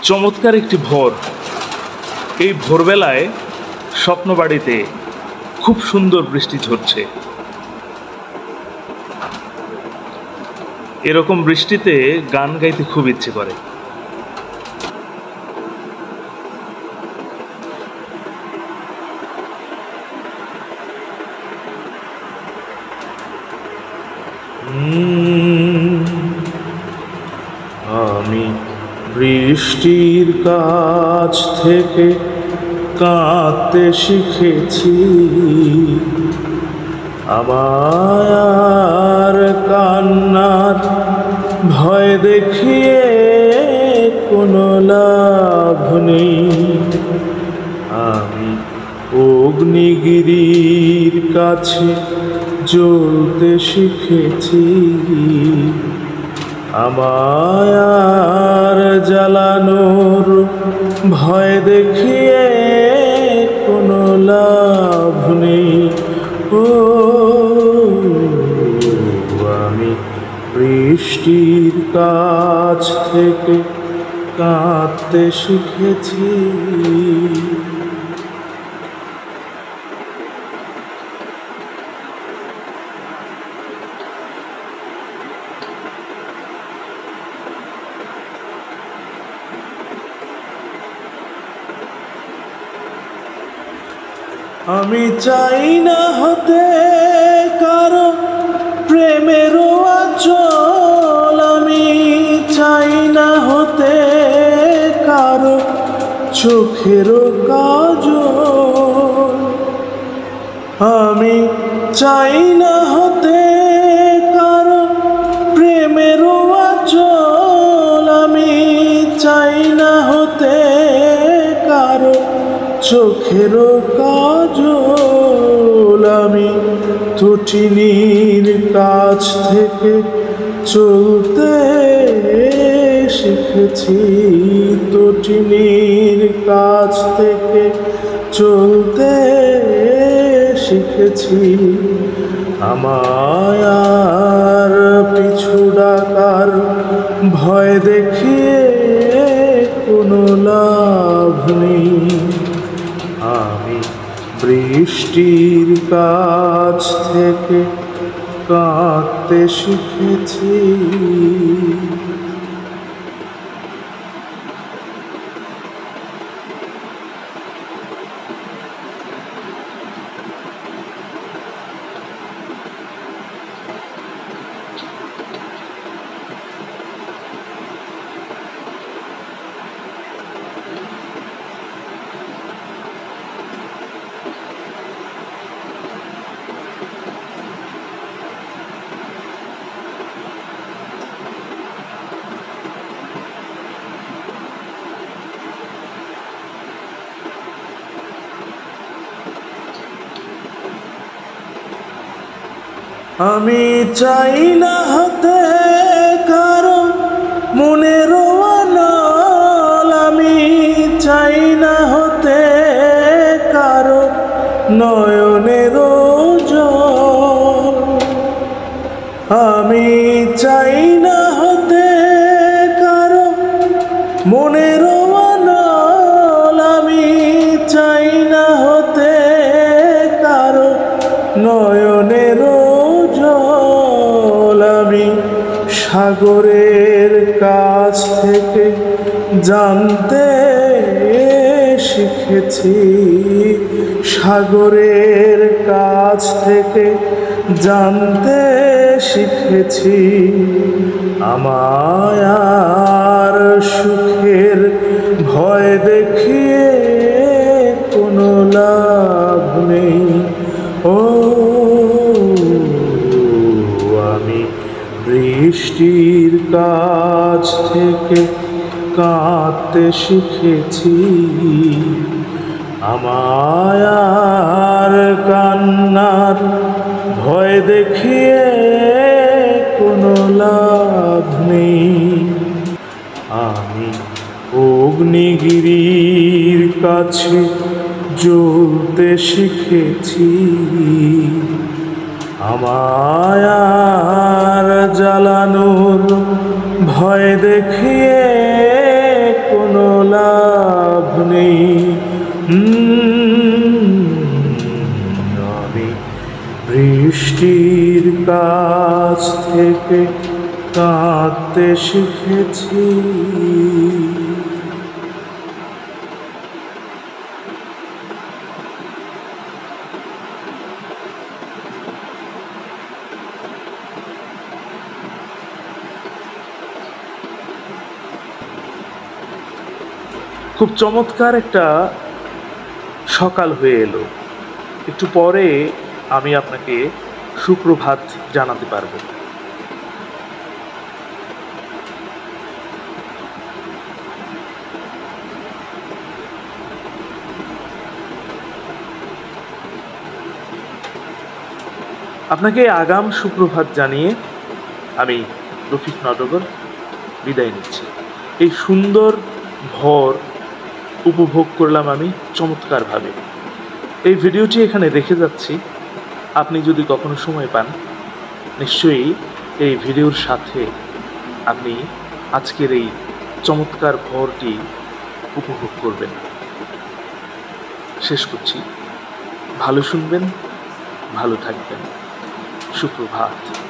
চমৎকার একটি ভোর। এই ভোরবেলায় স্বপ্নবাড়িতে খুব সুন্দর বৃষ্টি ঝরছে। এরকম বৃষ্টিতে গান গাইতে খুব ইচ্ছে করে। আমি বৃষ্টির কাছ থেকে কাঁদতে শিখেছি, আমার কান্নার ভয় দেখিয়ে কোনো লাভ নেই। আমি অগ্নিগিরির কাছে জ্বলতে শিখেছি, আমায় আর জ্বালানোর ভয় দেখিয়ে কোনো লাভ নেই। ও আমি বৃষ্টির কাছ থেকে কাঁদতে শিখেছি। আমি চাই না হতে কারো প্রেমেরও আঁচল, আমি চাই না হতে কারো চোখেরও কাজল, আমি চাই না হতে কারো প্রেমেরও আঁচল, আমি চাই না হতে কারো চোখেরও কাজল। আমি তটিনীর কাছ থেকে চলতে শিখেছি, তটিনীর কাছ থেকে চলতে শিখেছি, আমায় আর পিছু ডাকার ভয় দেখিয়ে কোনো লাভ নেই। আমি বৃষ্টির কাছ থেকে কাঁদতে শিখেছি। আমি চাই না হতে কারো মনেরও আনাল, আমি চাই না হতে কারো নয়নেরও জল, আমি চাই না হতে কারো মনেরও আনাল, আমি চাই না হতে কারো নয়নেরও জল। আমি সাগরের কাছ থেকে জানতে শিখেছি, সাগরের কাছ থেকে জানতে শিখেছি, আমায় আর সুখের ভয় দেখিয়ে কোনো লাভ নেই। ও আমি বৃষ্টির কাছ থেকে কাঁদতে শিখেছি, আমায় আর কান্নার ভয় দেখিয়ে কোনো লাভ নেই। আমি অগ্নিগিরির কাছে জ্বলতে শিখেছি, আমায় আর জ্বালানোর ভয় দেখিয়ে কোনো নেই। আমি বৃষ্টির কাছ থেকে কাঁদতে শিখেছি। খুব চমৎকার একটা সকাল হয়ে এলো। একটু পরে আমি আপনাকে সুপ্রভাত জানাতে পারবো। আপনাকে আগাম সুপ্রভাত জানিয়ে আমি রফিক নটবর বিদায় নিচ্ছি। এই সুন্দর ভর উপভোগ করলাম আমি চমৎকারভাবে। এই ভিডিওটি এখানে রেখে যাচ্ছি। আপনি যদি কখনো সময় পান, নিশ্চয়ই এই ভিডিওর সাথে আপনি আজকের এই চমৎকার ভরটি উপভোগ করবেন। শেষ করছি। ভালো শুনবেন, ভালো থাকবেন। সুপ্রভাত।